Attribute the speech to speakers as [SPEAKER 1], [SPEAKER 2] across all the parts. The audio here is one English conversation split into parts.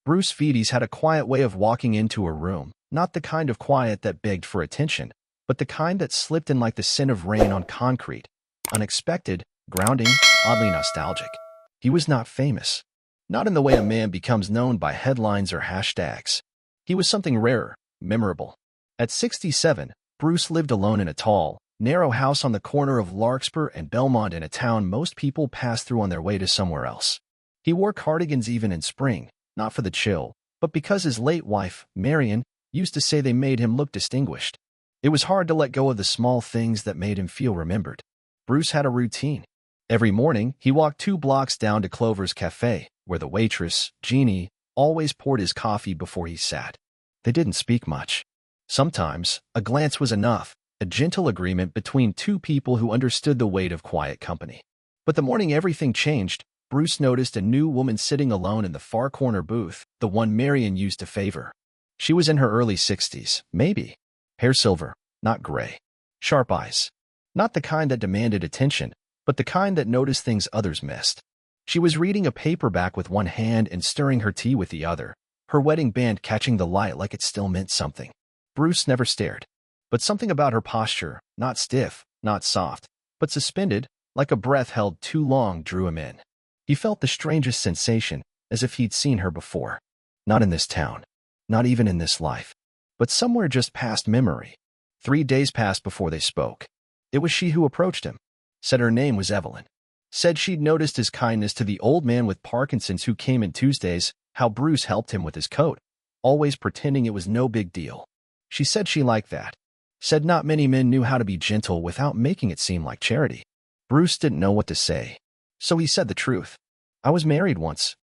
[SPEAKER 1] Bruce Fedes had a quiet way of walking into a room, not the kind of quiet that begged for attention, but the kind that slipped in like the scent of rain on concrete. Unexpected, grounding, oddly nostalgic. He was not famous. Not in the way a man becomes known by headlines or hashtags. He was something rarer, memorable. At 67, Bruce lived alone in a tall, narrow house on the corner of Larkspur and Belmont in a town most people pass through on their way to somewhere else. He wore cardigans even in spring, not for the chill, but because his late wife, Marion, used to say they made him look distinguished. It was hard to let go of the small things that made him feel remembered. Bruce had a routine. Every morning, he walked 2 blocks down to Clover's Cafe, where the waitress, Jeannie, always poured his coffee before he sat. They didn't speak much. Sometimes, a glance was enough, a gentle agreement between 2 people who understood the weight of quiet company. But the morning everything changed, Bruce noticed a new woman sitting alone in the far corner booth, the one Marion used to favor. She was in her early 60s, maybe. Hair silver, not gray. Sharp eyes. Not the kind that demanded attention, but the kind that noticed things others missed. She was reading a paperback with one hand and stirring her tea with the other, her wedding band catching the light like it still meant something. Bruce never stared. But something about her posture, not stiff, not soft, but suspended, like a breath held too long, drew him in. He felt the strangest sensation, as if he'd seen her before. Not in this town. Not even in this life. But somewhere just past memory. 3 days passed before they spoke. It was she who approached him. Said her name was Evelyn. Said she'd noticed his kindness to the old man with Parkinson's who came in Tuesdays, how Bruce helped him with his coat, always pretending it was no big deal. She said she liked that. Said not many men knew how to be gentle without making it seem like charity. Bruce didn't know what to say. So he said the truth. I was married once.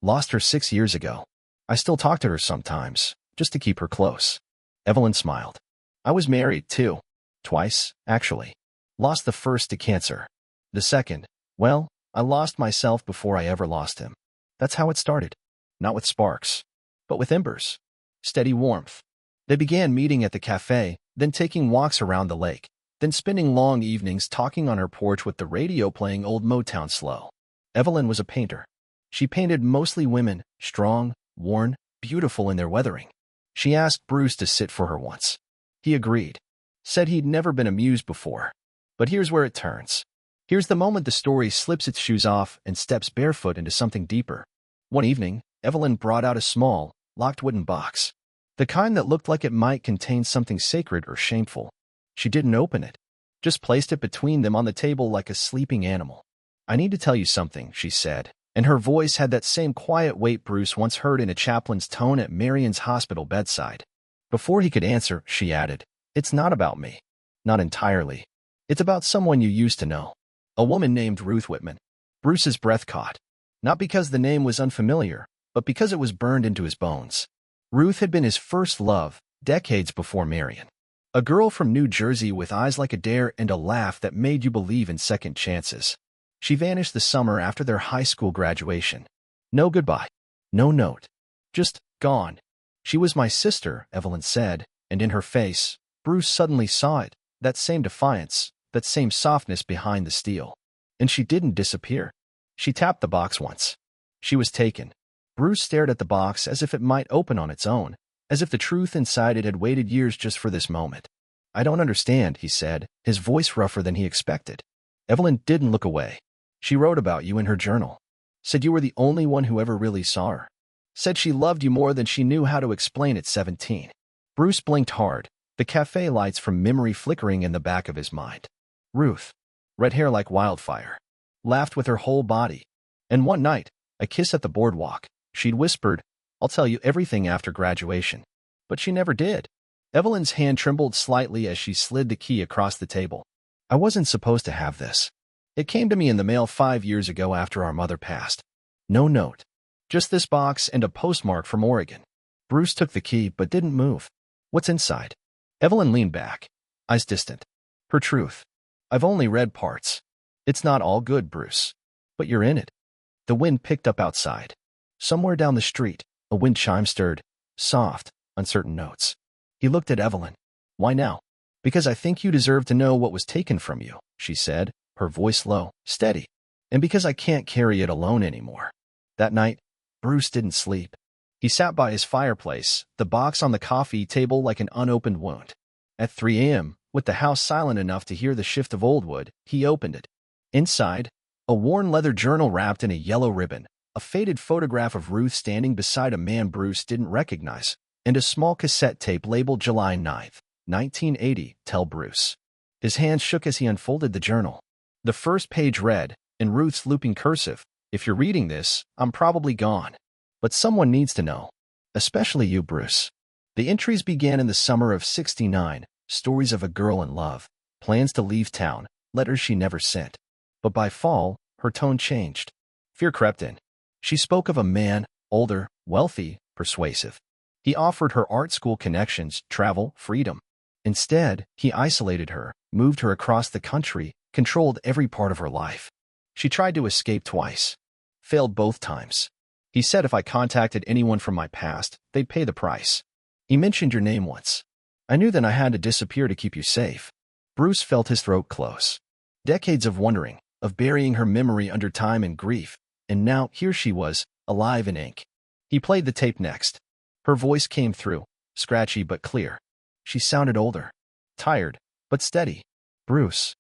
[SPEAKER 1] Lost her 6 years ago. I still talk to her sometimes, just to keep her close. Evelyn smiled. I was married, too. Twice, actually. Lost the first to cancer. The second, well, I lost myself before I ever lost him. That's how it started. Not with sparks, but with embers. Steady warmth. They began meeting at the cafe, then taking walks around the lake, then spending long evenings talking on her porch with the radio playing old Motown slow. Evelyn was a painter. She painted mostly women, strong, worn, beautiful in their weathering. She asked Bruce to sit for her once. He agreed. Said he'd never been amused before. But here's where it turns. Here's the moment the story slips its shoes off and steps barefoot into something deeper. One evening, Evelyn brought out a small, locked wooden box. The kind that looked like it might contain something sacred or shameful. She didn't open it. Just placed it between them on the table like a sleeping animal. I need to tell you something, she said, and her voice had that same quiet weight Bruce once heard in a chaplain's tone at Marion's hospital bedside. Before he could answer, she added, It's not about me. Not entirely. It's about someone you used to know. A woman named Ruth Whitman. Bruce's breath caught. Not because the name was unfamiliar, but because it was burned into his bones. Ruth had been his first love, decades before Marion. A girl from New Jersey with eyes like a dare and a laugh that made you believe in second chances. She vanished the summer after their high school graduation. No goodbye. No note. Just gone. She was my sister, Evelyn said, and in her face, Bruce suddenly saw it, that same defiance, that same softness behind the steel. And she didn't disappear. She tapped the box once. She was taken. Bruce stared at the box as if it might open on its own, as if the truth inside it had waited years just for this moment. I don't understand, he said, his voice rougher than he expected. Evelyn didn't look away. She wrote about you in her journal. Said you were the only one who ever really saw her. Said she loved you more than she knew how to explain at 17. Bruce blinked hard, the cafe lights from memory flickering in the back of his mind. Ruth. Red hair like wildfire. Laughed with her whole body. And one night, a kiss at the boardwalk, she'd whispered, I'll tell you everything after graduation. But she never did. Evelyn's hand trembled slightly as she slid the key across the table. I wasn't supposed to have this. It came to me in the mail 5 years ago after our mother passed. No note. Just this box and a postmark from Oregon. Bruce took the key but didn't move. What's inside? Evelyn leaned back, eyes distant. Her truth. I've only read parts. It's not all good, Bruce. But you're in it. The wind picked up outside. Somewhere down the street, a wind chime stirred, soft, uncertain notes. He looked at Evelyn. Why now? Because I think you deserve to know what was taken from you, she said, her voice low, steady. And because I can't carry it alone anymore. That night, Bruce didn't sleep. He sat by his fireplace, the box on the coffee table like an unopened wound. At 3 a.m., with the house silent enough to hear the shift of old wood, he opened it. Inside, a worn leather journal wrapped in a yellow ribbon, a faded photograph of Ruth standing beside a man Bruce didn't recognize, and a small cassette tape labeled July 9th, 1980, Tell Bruce. His hands shook as he unfolded the journal. The first page read, in Ruth's looping cursive, "If you're reading this, I'm probably gone. But someone needs to know. Especially you, Bruce." The entries began in the summer of '69, stories of a girl in love, plans to leave town, letters she never sent. But by fall, her tone changed. Fear crept in. She spoke of a man, older, wealthy, persuasive. He offered her art school connections, travel, freedom. Instead, he isolated her, moved her across the country, controlled every part of her life. She tried to escape twice. Failed both times. He said if I contacted anyone from my past, they'd pay the price. He mentioned your name once. I knew then I had to disappear to keep you safe. Bruce felt his throat close. Decades of wondering, of burying her memory under time and grief, and now here she was, alive in ink. He played the tape next. Her voice came through, scratchy but clear. She sounded older, tired, but steady. Bruce,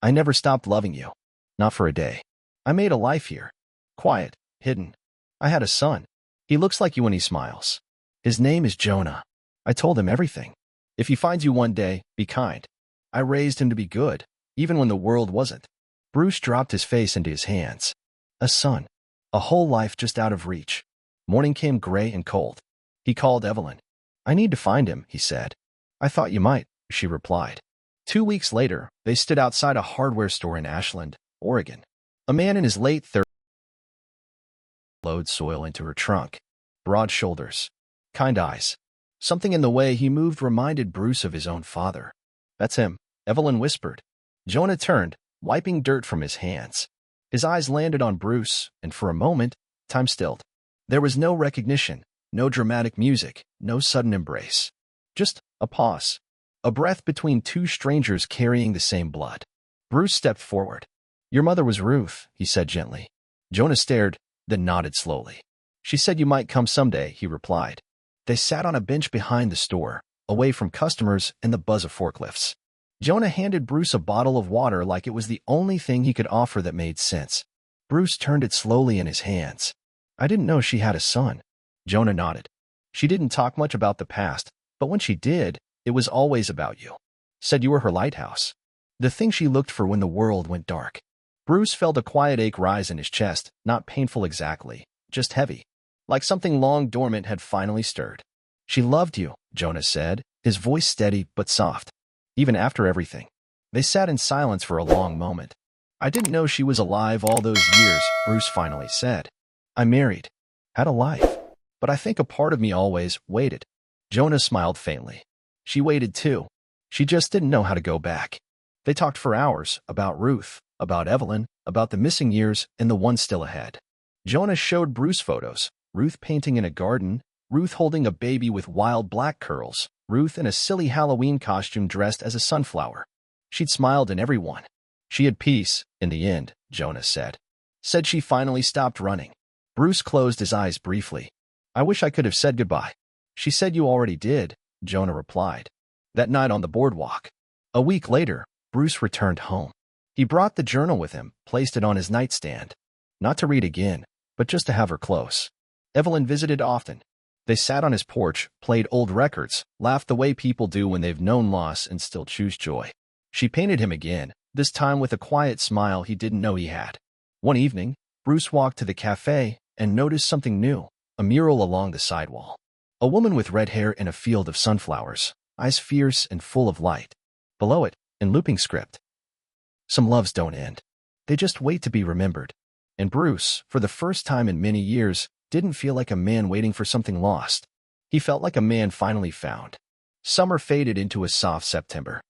[SPEAKER 1] I never stopped loving you. Not for a day. I made a life here. Quiet, hidden. I had a son. He looks like you when he smiles. His name is Jonah. I told him everything. If he finds you one day, be kind. I raised him to be good, even when the world wasn't. Bruce dropped his face into his hands. A son. A whole life just out of reach. Morning came gray and cold. He called Evelyn. I need to find him, he said. I thought you might, she replied. 2 weeks later, they stood outside a hardware store in Ashland, Oregon. A man in his late 30s loaded soil into her trunk. Broad shoulders. Kind eyes. Something in the way he moved reminded Bruce of his own father. That's him, Evelyn whispered. Jonah turned, wiping dirt from his hands. His eyes landed on Bruce, and for a moment, time stilled. There was no recognition, no dramatic music, no sudden embrace. Just a pause. A breath between two strangers carrying the same blood. Bruce stepped forward. Your mother was Ruth, he said gently. Jonah stared, then nodded slowly. She said you might come someday, he replied. They sat on a bench behind the store, away from customers and the buzz of forklifts. Jonah handed Bruce a bottle of water like it was the only thing he could offer that made sense. Bruce turned it slowly in his hands. I didn't know she had a son. Jonah nodded. She didn't talk much about the past, but when she did, it was always about you. Said you were her lighthouse. The thing she looked for when the world went dark. Bruce felt a quiet ache rise in his chest, not painful exactly, just heavy. Like something long dormant had finally stirred. She loved you, Jonah said, his voice steady but soft. Even after everything. They sat in silence for a long moment. I didn't know she was alive all those years, Bruce finally said. I married. Had a life. But I think a part of me always waited. Jonah smiled faintly. She waited too. She just didn't know how to go back. They talked for hours about Ruth, about Evelyn, about the missing years and the one still ahead. Jonah showed Bruce photos, Ruth painting in a garden, Ruth holding a baby with wild black curls, Ruth in a silly Halloween costume dressed as a sunflower. She'd smiled in every one. She had peace, in the end, Jonah said. Said she finally stopped running. Bruce closed his eyes briefly. I wish I could have said goodbye. She said you already did, Jonah replied. That night on the boardwalk. A week later, Bruce returned home. He brought the journal with him, placed it on his nightstand. Not to read again, but just to have her close. Evelyn visited often. They sat on his porch, played old records, laughed the way people do when they've known loss and still choose joy. She painted him again, this time with a quiet smile he didn't know he had. One evening, Bruce walked to the cafe and noticed something new, a mural along the sidewall. A woman with red hair in a field of sunflowers, eyes fierce and full of light. Below it, in looping script. Some loves don't end. They just wait to be remembered. And Bruce, for the first time in many years, didn't feel like a man waiting for something lost. He felt like a man finally found. Summer faded into a soft September.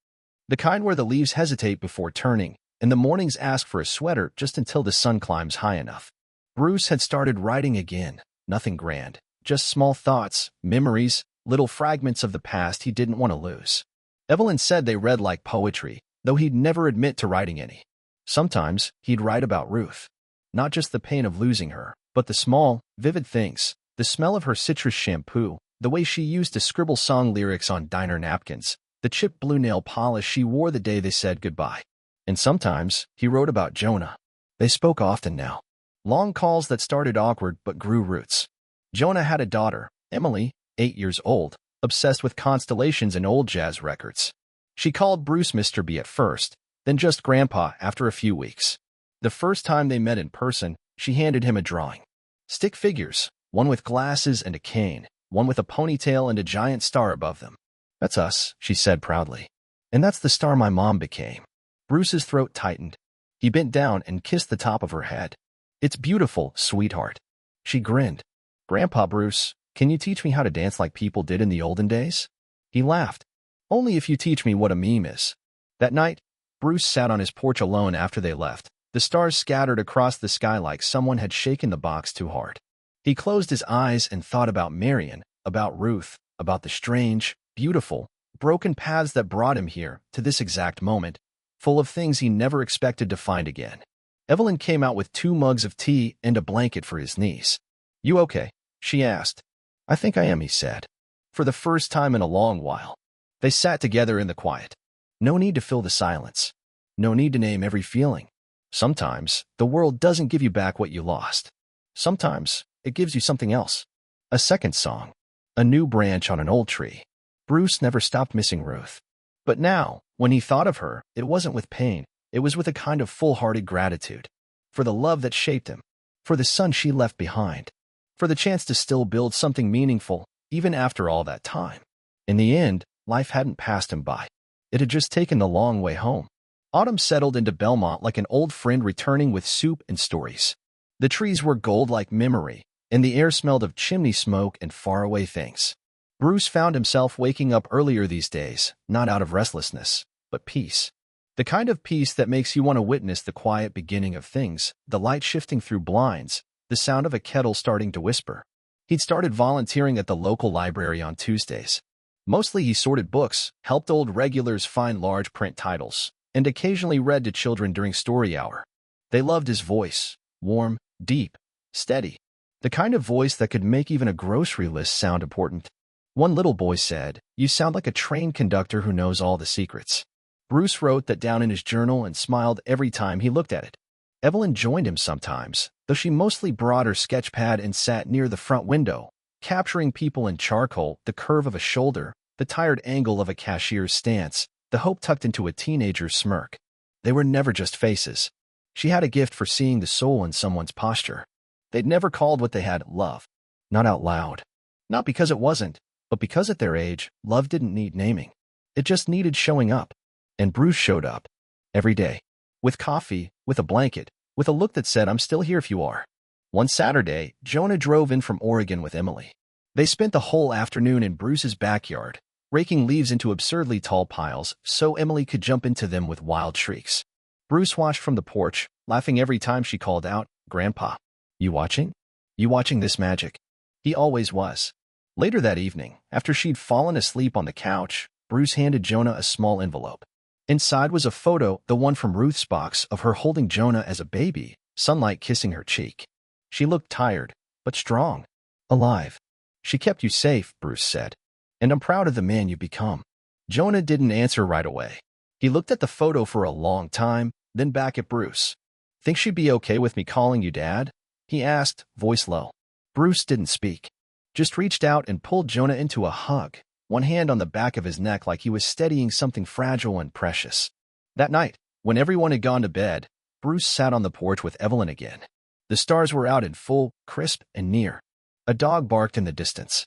[SPEAKER 1] The kind where the leaves hesitate before turning, and the mornings ask for a sweater just until the sun climbs high enough. Bruce had started writing again, nothing grand, just small thoughts, memories, little fragments of the past he didn't want to lose. Evelyn said they read like poetry, though he'd never admit to writing any. Sometimes, he'd write about Ruth. Not just the pain of losing her, but the small, vivid things. The smell of her citrus shampoo, the way she used to scribble song lyrics on diner napkins, the chipped blue nail polish she wore the day they said goodbye. And sometimes, he wrote about Jonah. They spoke often now. Long calls that started awkward but grew roots. Jonah had a daughter, Emily, 8 years old, obsessed with constellations and old jazz records. She called Bruce Mr. B at first, then just Grandpa after a few weeks. The first time they met in person, she handed him a drawing. Stick figures, one with glasses and a cane, one with a ponytail and a giant star above them. "That's us," she said proudly. "And that's the star my mom became." Bruce's throat tightened. He bent down and kissed the top of her head. "It's beautiful, sweetheart." She grinned. "Grandpa Bruce, can you teach me how to dance like people did in the olden days?" He laughed. "Only if you teach me what a meme is." That night, Bruce sat on his porch alone after they left. The stars scattered across the sky like someone had shaken the box too hard. He closed his eyes and thought about Marion, about Ruth, about the strange, beautiful, broken paths that brought him here, to this exact moment, full of things he never expected to find again. Evelyn came out with 2 mugs of tea and a blanket for his knees. "You okay?" she asked. "I think I am," he said. For the first time in a long while. They sat together in the quiet. No need to fill the silence. No need to name every feeling. Sometimes, the world doesn't give you back what you lost. Sometimes, it gives you something else. A second song. A new branch on an old tree. Bruce never stopped missing Ruth. But now, when he thought of her, it wasn't with pain. It was with a kind of full-hearted gratitude. For the love that shaped him. For the son she left behind. For the chance to still build something meaningful, even after all that time. In the end, life hadn't passed him by. It had just taken the long way home. Autumn settled into Belmont like an old friend returning with soup and stories. The trees were gold like memory, and the air smelled of chimney smoke and faraway things. Bruce found himself waking up earlier these days, not out of restlessness, but peace. The kind of peace that makes you want to witness the quiet beginning of things, the light shifting through blinds, the sound of a kettle starting to whisper. He'd started volunteering at the local library on Tuesdays. Mostly he sorted books, helped old regulars find large print titles, and occasionally read to children during story hour. They loved his voice, warm, deep, steady, the kind of voice that could make even a grocery list sound important. One little boy said, "You sound like a train conductor who knows all the secrets." Bruce wrote that down in his journal and smiled every time he looked at it. Evelyn joined him sometimes, though she mostly brought her sketch pad and sat near the front window, capturing people in charcoal, the curve of a shoulder, the tired angle of a cashier's stance, the hope tucked into a teenager's smirk. They were never just faces. She had a gift for seeing the soul in someone's posture. They'd never called what they had love. Not out loud. Not because it wasn't, but because at their age, love didn't need naming. It just needed showing up. And Bruce showed up. Every day. With coffee, with a blanket, with a look that said, "I'm still here if you are." One Saturday, Jonah drove in from Oregon with Emily. They spent the whole afternoon in Bruce's backyard, raking leaves into absurdly tall piles so Emily could jump into them with wild shrieks. Bruce watched from the porch, laughing every time she called out, "Grandpa, you watching? You watching this magic?" He always was. Later that evening, after she'd fallen asleep on the couch, Bruce handed Jonah a small envelope. Inside was a photo, the one from Ruth's box, of her holding Jonah as a baby, sunlight kissing her cheek. She looked tired, but strong. Alive. "She kept you safe," Bruce said. "And I'm proud of the man you become." Jonah didn't answer right away. He looked at the photo for a long time, then back at Bruce. "Think she'd be okay with me calling you Dad?" he asked, voice low. Bruce didn't speak. Just reached out and pulled Jonah into a hug, one hand on the back of his neck like he was steadying something fragile and precious. That night, when everyone had gone to bed, Bruce sat on the porch with Evelyn again. The stars were out in full, crisp, and near. A dog barked in the distance.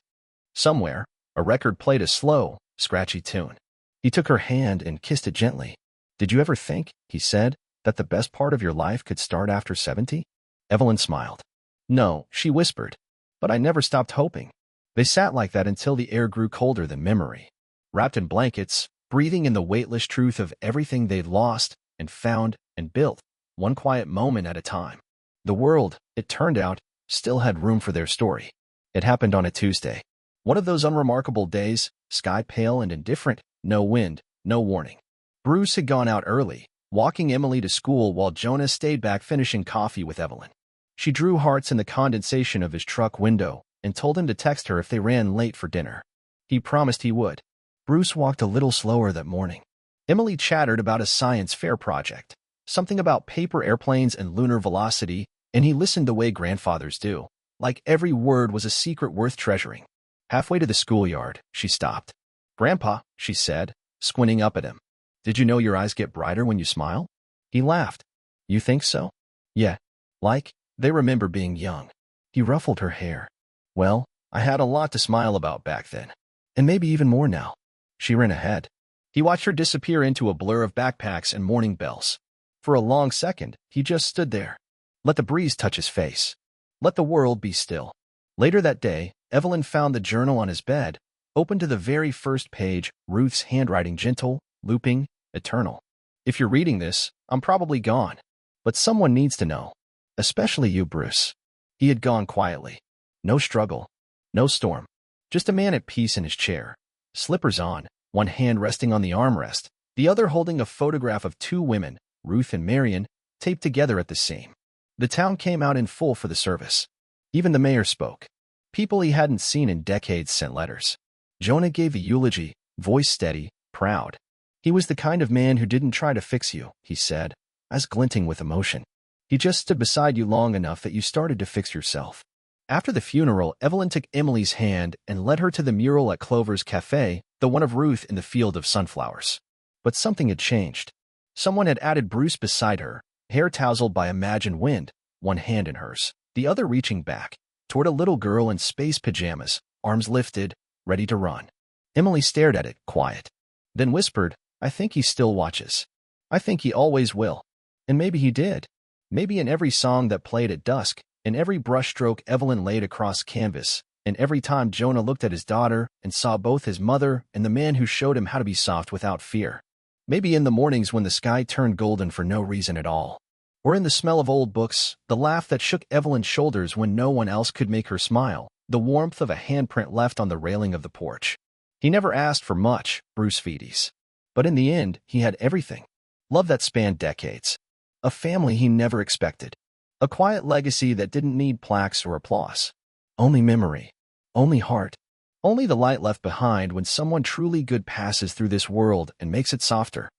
[SPEAKER 1] Somewhere, a record played a slow, scratchy tune. He took her hand and kissed it gently. "Did you ever think," he said, "that the best part of your life could start after 70? Evelyn smiled. "No," she whispered, "but I never stopped hoping." They sat like that until the air grew colder than memory. Wrapped in blankets, breathing in the weightless truth of everything they'd lost and found and built, one quiet moment at a time. The world, it turned out, still had room for their story. It happened on a Tuesday. One of those unremarkable days, sky pale and indifferent, no wind, no warning. Bruce had gone out early, walking Emily to school while Jonah stayed back finishing coffee with Evelyn. She drew hearts in the condensation of his truck window and told him to text her if they ran late for dinner. He promised he would. Bruce walked a little slower that morning. Emily chattered about a science fair project, something about paper airplanes and lunar velocity, and he listened the way grandfathers do, like every word was a secret worth treasuring. Halfway to the schoolyard, she stopped. "Grandpa," she said, squinting up at him. "Did you know your eyes get brighter when you smile?" He laughed. "You think so?" "Yeah. Like, they remember being young." He ruffled her hair. "Well, I had a lot to smile about back then. And maybe even more now." She ran ahead. He watched her disappear into a blur of backpacks and morning bells. For a long second, he just stood there. Let the breeze touch his face. Let the world be still. Later that day, Evelyn found the journal on his bed, open to the very first page, Ruth's handwriting gentle, looping, eternal. "If you're reading this, I'm probably gone. But someone needs to know. Especially you, Bruce." He had gone quietly. No struggle. No storm. Just a man at peace in his chair. Slippers on, one hand resting on the armrest, the other holding a photograph of two women, Ruth and Marion, taped together at the same. The town came out in full for the service. Even the mayor spoke. People he hadn't seen in decades sent letters. Jonah gave the eulogy, voice steady, proud. He was the kind of man who didn't try to fix you, he said, eyes glinting with emotion. He just stood beside you long enough that you started to fix yourself. After the funeral, Evelyn took Emily's hand and led her to the mural at Clover's Cafe, the one of Ruth in the field of sunflowers. But something had changed. Someone had added Bruce beside her, hair tousled by imagined wind, one hand in hers, the other reaching back, toward a little girl in space pajamas, arms lifted, ready to run. Emily stared at it, quiet. Then whispered, "I think he still watches. I think he always will." And maybe he did. Maybe in every song that played at dusk, in every brushstroke Evelyn laid across canvas, and every time Jonah looked at his daughter and saw both his mother and the man who showed him how to be soft without fear. Maybe in the mornings when the sky turned golden for no reason at all. Or in the smell of old books, the laugh that shook Evelyn's shoulders when no one else could make her smile, the warmth of a handprint left on the railing of the porch. He never asked for much, Bruce Fedes. But in the end, he had everything. Love that spanned decades. A family he never expected. A quiet legacy that didn't need plaques or applause. Only memory. Only heart. Only the light left behind when someone truly good passes through this world and makes it softer.